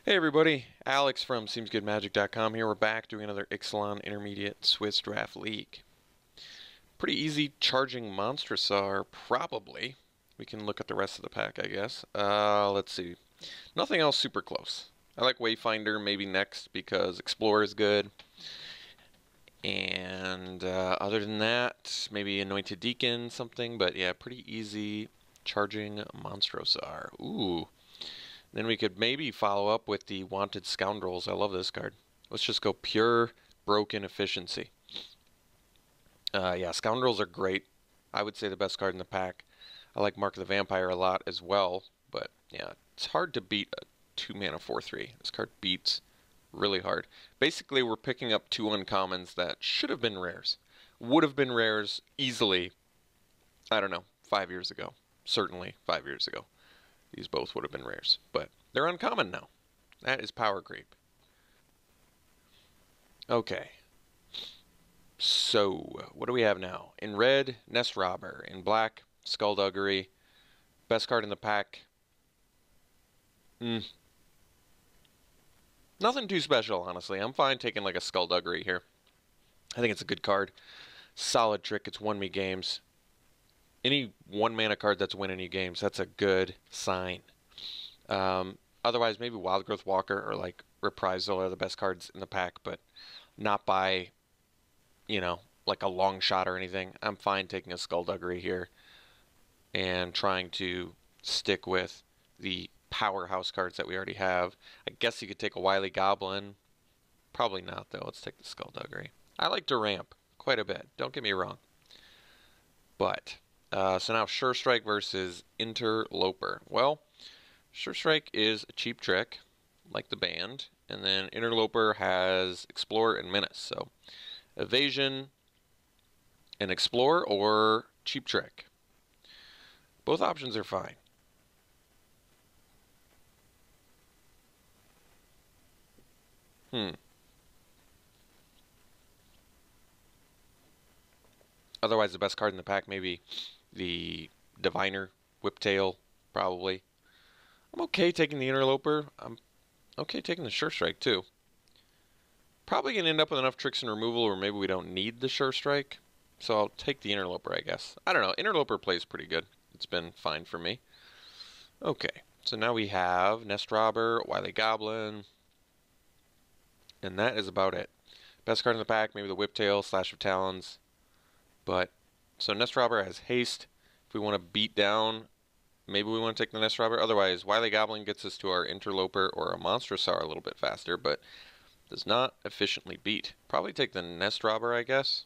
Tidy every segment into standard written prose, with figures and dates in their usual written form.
Hey everybody, Alex from SeemsGoodMagic.com here. We're back doing another Ixalan Intermediate Swiss Draft League. Pretty easy charging Monstrosaur, probably. We can look at the rest of the pack, I guess. Let's see. Nothing else super close. I like Wayfinder maybe next because Explorer is good. And other than that, maybe Anointed Deacon, something. But yeah, pretty easy charging Monstrosaur. Ooh. Then we could maybe follow up with the Wanted Scoundrels. I love this card. Let's just go pure broken efficiency. Yeah, Scoundrels are great. I would say the best card in the pack. I like Mark of the Vampire a lot as well, but yeah, it's hard to beat a 2-mana 4/3. This card beats really hard. Basically, we're picking up two uncommons that should have been rares. Would have been rares easily, I don't know, 5 years ago. Certainly 5 years ago. These both would have been rares, but they're uncommon now. That is power creep. Okay. So, what do we have now? In red, Nest Robber. In black, Skullduggery. Best card in the pack. Nothing too special, honestly. I'm fine taking like a Skullduggery here. I think it's a good card. Solid trick. It's won me games. Any 1-mana card that's winning you games, that's a good sign. Otherwise, maybe Wildgrowth Walker or like Reprisal are the best cards in the pack, but not by, like a long shot or anything. I'm fine taking a Skullduggery here and trying to stick with the powerhouse cards that we already have. I guess you could take a Wily Goblin. Probably not, though. Let's take the Skullduggery. I like to ramp quite a bit. Don't get me wrong. But, so now Sure Strike versus Interloper. Well, Sure Strike is a cheap trick, like the band, and then Interloper has Explore and Menace. So, Evasion and Explore or cheap trick. Both options are fine. Otherwise, the best card in the pack, maybe the Diviner, Whiptail, probably. I'm okay taking the Interloper. I'm okay taking the Sure Strike, too. Probably going to end up with enough tricks and removal, or maybe we don't need the Sure Strike. So I'll take the Interloper, I guess. I don't know. Interloper plays pretty good. It's been fine for me. Okay, so now we have Nest Robber, Wily Goblin, and that is about it. Best card in the pack, maybe the Whiptail, Slash of Talons. But, so Nest Robber has haste. If we want to beat down, maybe we want to take the Nest Robber. Otherwise, Wily Goblin gets us to our Interloper or a Monstrosaur a little bit faster, but does not efficiently beat. Probably take the Nest Robber, I guess.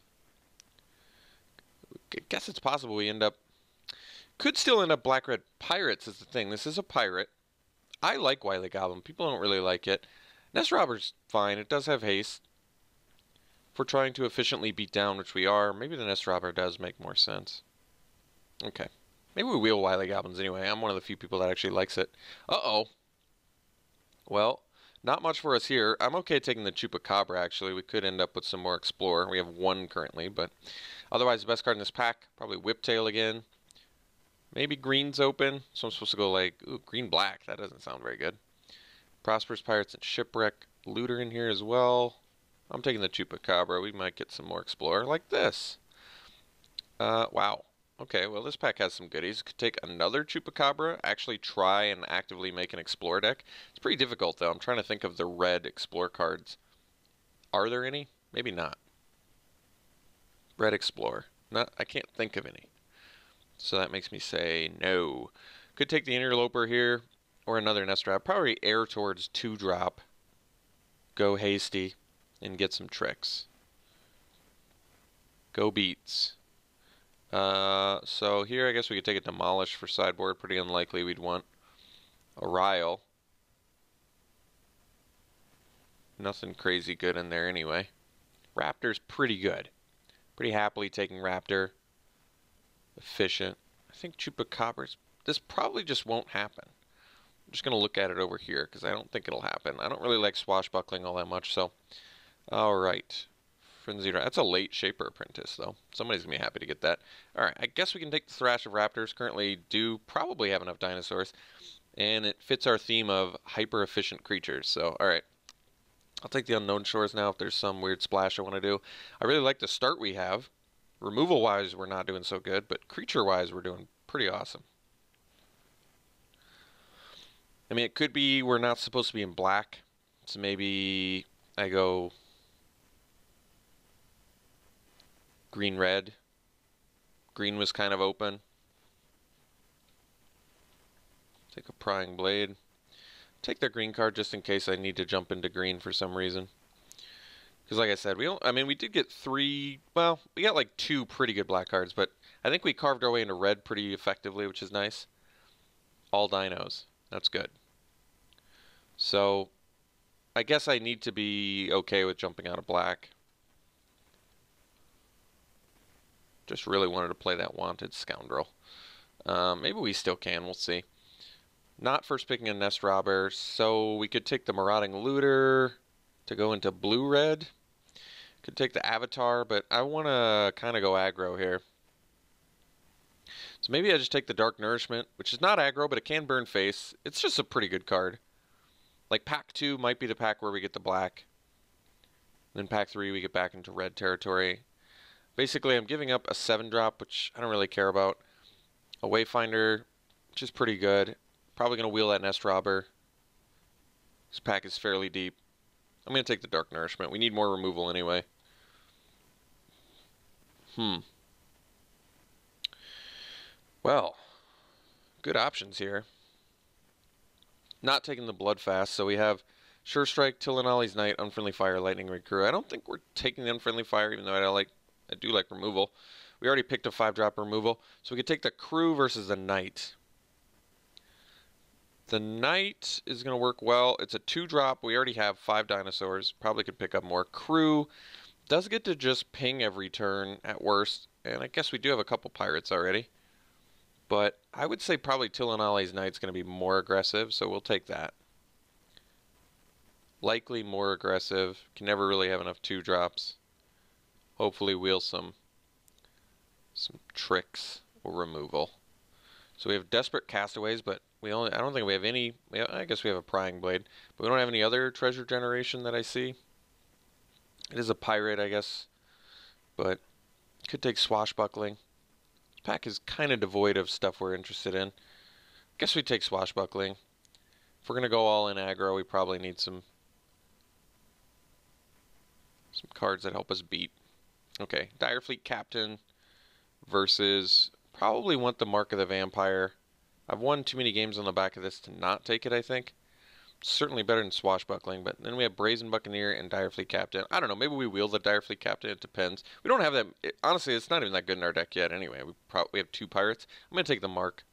I guess it's possible we end up... Could still end up Black-Red Pirates is the thing. This is a pirate. I like Wily Goblin. People don't really like it. Nest Robber's fine. It does have haste. If we're trying to efficiently beat down, which we are, maybe the Nest Robber does make more sense. Okay. Maybe we wheel Wily Goblins anyway. I'm one of the few people that actually likes it. Uh-oh. Well, not much for us here. I'm okay taking the Chupacabra, actually. We could end up with some more Explorer. We have one currently, but otherwise the best card in this pack, probably Whiptail again. Maybe green's open, so I'm supposed to go like, ooh, green-black. That doesn't sound very good. Prosperous Pirates and Shipwreck. Looter in here as well. I'm taking the Chupacabra. We might get some more Explorer like this. Wow. Okay, well this pack has some goodies. Could take another Chupacabra, actually try and actively make an Explorer deck. It's pretty difficult though. I'm trying to think of the red Explorer cards. Are there any? Maybe not. Red Explorer. I can't think of any. So that makes me say no. Could take the Interloper here or another Nest Robber. Probably air towards 2-drop. Go hasty and get some tricks. Go beats. So here I guess we could take a Demolish for sideboard. Pretty unlikely we'd want a Rile. Nothing crazy good in there anyway. Raptor's pretty good. Pretty happily taking Raptor. Efficient. I think Chupacabra's... This probably just won't happen. I'm just going to look at it over here because I don't think it'll happen. I don't really like Swashbuckling all that much, so... Alright. Frenzied... That's a late Shaper Apprentice, though. Somebody's going to be happy to get that. Alright, I guess we can take the Thrash of Raptors. Currently do probably have enough dinosaurs. And it fits our theme of hyper-efficient creatures. So, alright. I'll take the Unknown Shores now if there's some weird splash I want to do. I really like the start we have. Removal-wise, we're not doing so good, but creature-wise, we're doing pretty awesome. I mean, it could be we're not supposed to be in black, so maybe I go green-red. Green was kind of open. Take a Prying Blade. Take their green card just in case I need to jump into green for some reason. Because like I said, we did get three, well, we got like two pretty good black cards, but I think we carved our way into red pretty effectively, which is nice. All dinos. That's good. So, I guess I need to be okay with jumping out of black. Just really wanted to play that Wanted Scoundrel. Maybe we still can, we'll see. Not first picking a Nest Robber, so we could take the Marauding Looter to go into blue-red. Could take the Avatar, but I want to kind of go aggro here. So maybe I just take the Dark Nourishment, which is not aggro, but it can burn face. It's just a pretty good card. Like pack 2 might be the pack where we get the black. Then pack 3 we get back into red territory. Basically I'm giving up a 7-drop, which I don't really care about. A Wayfinder, which is pretty good. Probably going to wheel that Nest Robber. This pack is fairly deep. I'm going to take the Dark Nourishment. We need more removal anyway. Well, good options here. Not taking the Bloodfast, so we have Sure Strike, Tillinolly's Knight, Unfriendly Fire, Lightning Rig Crew. I don't think we're taking the Unfriendly Fire, even though I do like removal. We already picked a 5-drop removal, so we could take the Crew versus the Knight. The Knight is going to work well. It's a 2-drop. We already have 5 dinosaurs. Probably could pick up more. Crew does get to just ping every turn at worst, and I guess we do have a couple pirates already. But I would say probably Tillinolly's Knight's going to be more aggressive, so we'll take that. Likely more aggressive. Can never really have enough 2-drops. Hopefully wheel some tricks or removal. So we have Desperate Castaways, but I don't think we have any. I guess we have a Prying Blade, but we don't have any other treasure generation that I see. It is a pirate, I guess, but could take Swashbuckling. This pack is kind of devoid of stuff we're interested in. Guess we take Swashbuckling. If we're gonna go all in aggro, we probably need some cards that help us beat. Okay, Direfleet Captain versus probably want the Mark of the Vampire. I've won too many games on the back of this to not take it, I think. Certainly better than Swashbuckling, but then we have Brazen Buccaneer and Direfleet Captain. I don't know, maybe we wheel the Direfleet Captain, it depends. We don't have that, honestly, it's not even that good in our deck yet anyway. We have 2 pirates. I'm going to take the Mark.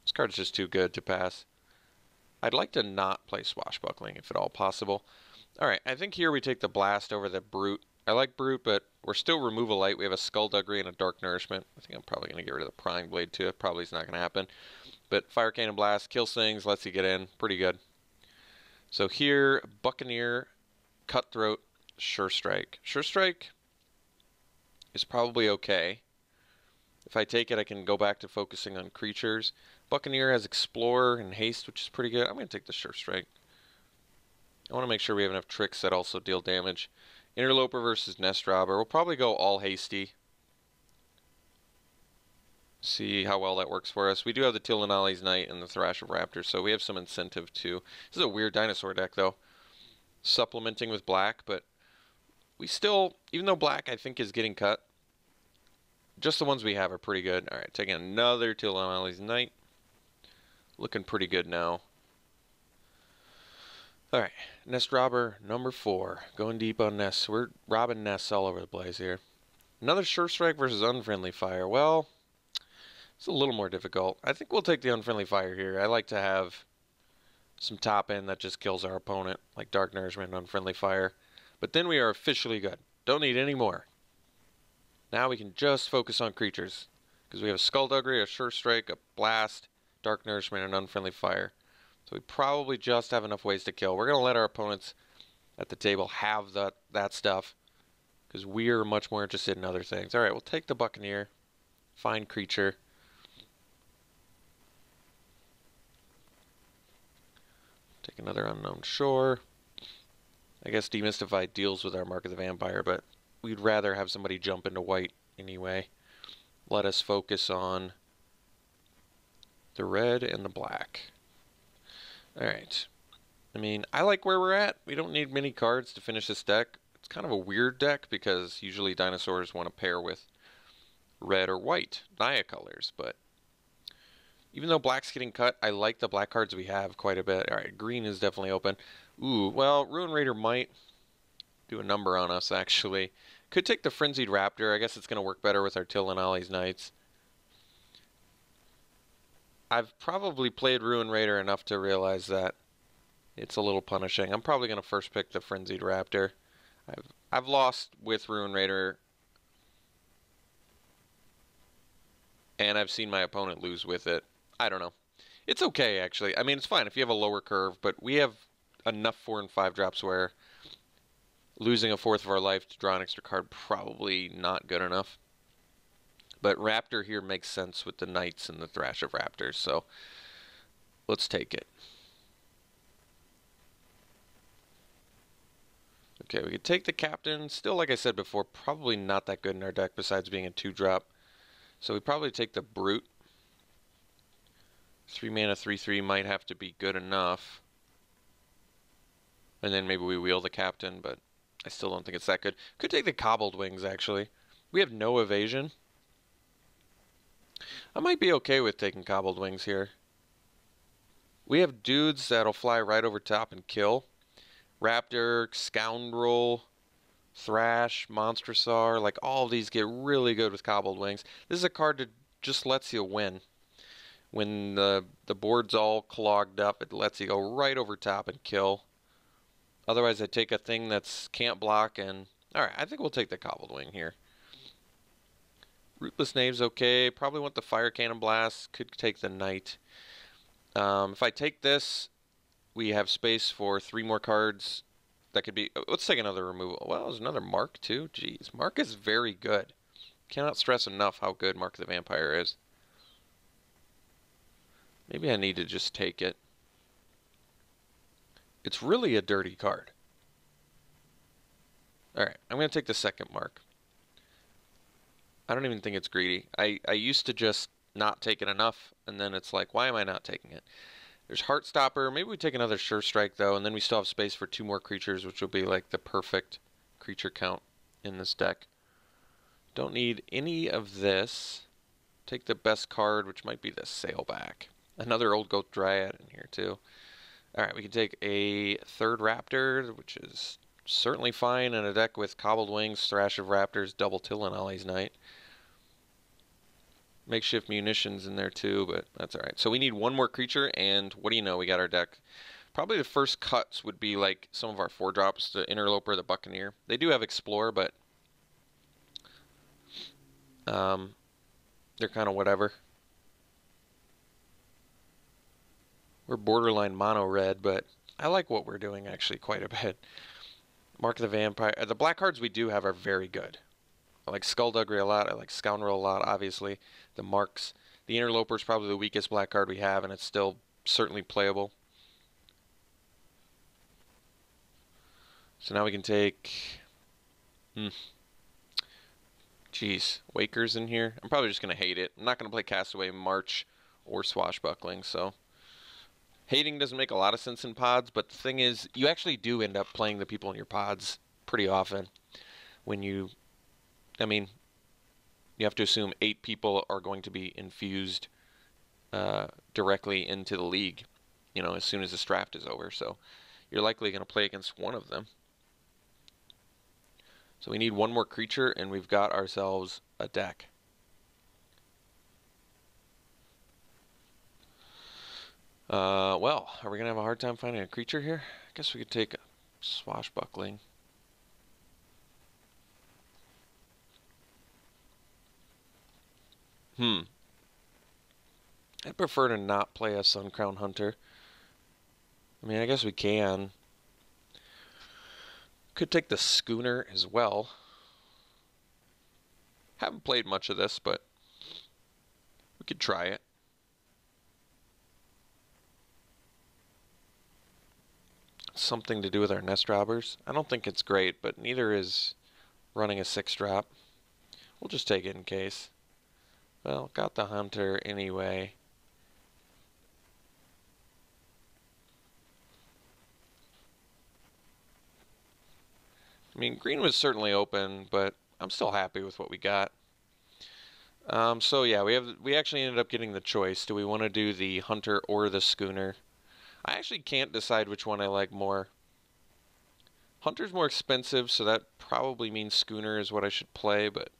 This card's just too good to pass. I'd like to not play Swashbuckling if at all possible. Alright, I think here we take the Blast over the Brute. I like Brute, but we're still removal light. We have a Skullduggery and a Dark Nourishment. I think I'm probably going to get rid of the Prying Blade too. It probably is not going to happen. But Fire Cannon Blast, kills things, lets you get in. Pretty good. So here, Buccaneer, Cutthroat, Sure Strike. Sure Strike is probably okay. If I take it, I can go back to focusing on creatures. Buccaneer has Explorer and Haste, which is pretty good. I'm going to take the Sure Strike. I want to make sure we have enough tricks that also deal damage. Interloper versus Nest Robber. We'll probably go all hasty. See how well that works for us. We do have the Tillinolly's Knight and the Thrash of Raptors, so we have some incentive too. This is a weird dinosaur deck, though. Supplementing with black, but we still, even though black I think is getting cut, just the ones we have are pretty good. Alright, taking another Tillinolly's Knight. Looking pretty good now. Alright, Nest Robber number 4. Going deep on nests. We're robbing nests all over the place here. Another Sure Strike versus Unfriendly Fire. Well, it's a little more difficult. I think we'll take the Unfriendly Fire here. I like to have some top end that just kills our opponent, like Dark Nourishment and Unfriendly Fire. But then we are officially good. Don't need any more. Now we can just focus on creatures, because we have a Skullduggery, a Sure Strike, a Blast, Dark Nourishment, and Unfriendly Fire. So we probably just have enough ways to kill. We're going to let our opponents at the table have that stuff, because we're much more interested in other things. Alright, we'll take the Buccaneer. Fine creature. Take another Unknown Shore. I guess Demystify deals with our Mark of the Vampire, but we'd rather have somebody jump into white anyway. Let us focus on the red and the black. Alright. I mean, I like where we're at. We don't need many cards to finish this deck. It's kind of a weird deck because usually dinosaurs want to pair with red or white Naya colors, but even though black's getting cut, I like the black cards we have quite a bit. Alright, green is definitely open. Ooh, well, Ruin Raider might do a number on us, actually. Could take the Frenzied Raptor. I guess it's going to work better with our Till and Ollie's Knights. I've probably played Ruin Raider enough to realize that it's a little punishing. I'm probably going to first pick the Frenzied Raptor. I've lost with Ruin Raider, and I've seen my opponent lose with it. I don't know. It's okay, actually. I mean, it's fine if you have a lower curve, but we have enough 4 and 5 drops where losing a fourth of our life to draw an extra card probably not good enough. But Raptor here makes sense with the Knights and the Thrash of Raptors, so let's take it. Okay, we could take the Captain. Still, like I said before, probably not that good in our deck besides being a 2-drop. So we probably take the Brute. 3 mana, 3/3 might have to be good enough. And then maybe we wheel the Captain, but I still don't think it's that good. Could take the Cobbled Wings, actually. We have no evasion. I might be okay with taking Cobbled Wings here. We have dudes that'll fly right over top and kill. Raptor, Scoundrel, Thrash, Monstrosaur, like all of these get really good with Cobbled Wings. This is a card that just lets you win. When the board's all clogged up, it lets you go right over top and kill. Otherwise, I take a thing that's can't block and... Alright, I think we'll take the Cobbled Wing here. Rootless Knave's okay. Probably want the Fire Cannon Blast. Could take the Knight. If I take this, we have space for 3 more cards. That could be... Let's take another removal. Well, there's another Mark, too. Jeez. Mark is very good. Cannot stress enough how good Mark the Vampire is. Maybe I need to just take it. It's really a dirty card. Alright, I'm going to take the second Mark. I don't even think it's greedy. I used to just not take it enough, and then it's like, why am I not taking it? There's Heartstopper. Maybe we take another Sure Strike, though, and then we still have space for 2 more creatures, which will be like the perfect creature count in this deck. Don't need any of this. Take the best card, which might be the Sailback. Another Old Goat Dryad in here, too. Alright, we can take a 3rd Raptor, which is certainly fine in a deck with Cobbled Wings, Thrash of Raptors, double Till and Ollie's Knight. Makeshift Munitions in there too, but that's alright. So we need 1 more creature, and what do you know, we got our deck. Probably the first cuts would be like some of our 4-drops, the Interloper, the Buccaneer. They do have Explore, but they're kind of whatever. We're borderline mono red, but I like what we're doing actually quite a bit. Mark of the Vampire. The black cards we do have are very good. I like Skullduggery a lot. I like Scoundrel a lot, obviously. The Marks. The Interloper is probably the weakest black card we have, and it's still certainly playable. So now we can take... Jeez. Wakers in here. I'm probably just going to hate it. I'm not going to play Castaway, March, or Swashbuckling, so... Hating doesn't make a lot of sense in pods, but the thing is, you actually do end up playing the people in your pods pretty often. When you... I mean, you have to assume 8 people are going to be infused directly into the league, you know, as soon as this draft is over. So you're likely going to play against one of them. So we need 1 more creature, and we've got ourselves a deck. Well, are we going to have a hard time finding a creature here? I guess we could take a Swashbuckling. I'd prefer to not play a Suncrown Hunter. I mean, I guess we can. Could take the Schooner as well. Haven't played much of this, but we could try it. something to do with our nest robbers. I don't think it's great, but neither is running a 6-drop. We'll just take it in case. Well, got the hunter anyway. I mean, green was certainly open, but I'm still happy with what we got. So yeah, we actually ended up getting the choice. Do we want to do the hunter or the schooner? I actually can't decide which one I like more. Hunter's more expensive, so that probably means schooner is what I should play, but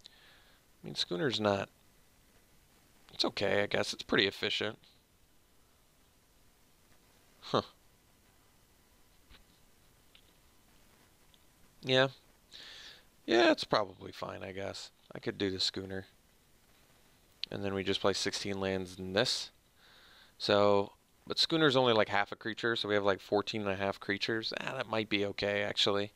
I mean, schooner's not. It's okay, I guess. It's pretty efficient. Huh. Yeah. Yeah, it's probably fine, I guess. I could do the schooner. And then we just play 16 lands in this. So, but schooner's only like half a creature, so we have like 14 and a half creatures. That might be okay, actually.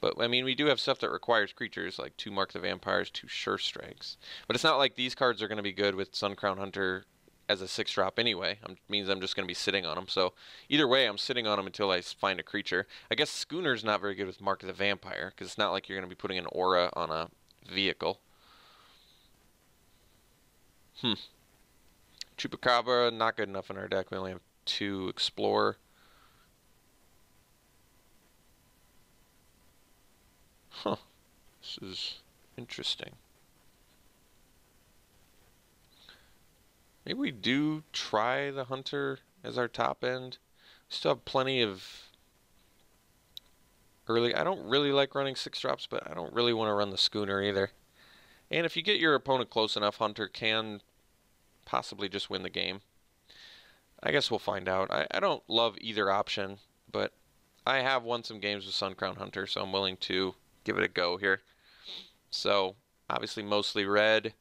But, I mean, we do have stuff that requires creatures, like 2 Mark the Vampires, 2 Sure Strikes. But it's not like these cards are going to be good with Suncrown Hunter as a 6-drop anyway. It means I'm just going to be sitting on them. So, either way, I'm sitting on them until I find a creature. I guess Schooner's not very good with Mark the Vampire, because it's not like you're going to be putting an aura on a vehicle. Chupacabra, not good enough in our deck. We only have 2 Explore. Huh. This is interesting. Maybe we do try the Hunter as our top end. We still have plenty of early. I don't really like running 6-drops, but I don't really want to run the Schooner either. And if you get your opponent close enough, Hunter can possibly just win the game. I guess we'll find out. I don't love either option, but I have won some games with Suncrown Hunter, so I'm willing to give it a go here. So, obviously mostly red.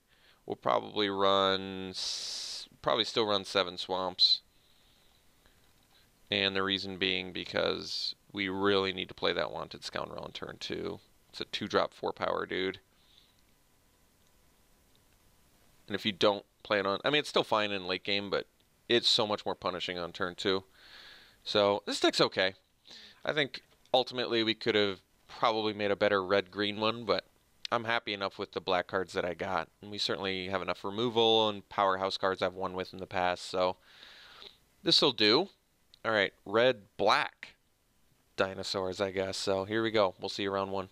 We'll probably still run 7 swamps. And the reason being because we really need to play that Wanted Scoundrel on turn 2. It's a 2-drop 4-power dude. And if you don't play it on, I mean, it's still fine in late game, but it's so much more punishing on turn 2. So this deck's okay. I think ultimately we could have probably made a better red-green one, but I'm happy enough with the black cards that I got. And we certainly have enough removal and powerhouse cards I've won with in the past, so this'll do. All right, red-black dinosaurs, I guess. So here we go. We'll see you round 1.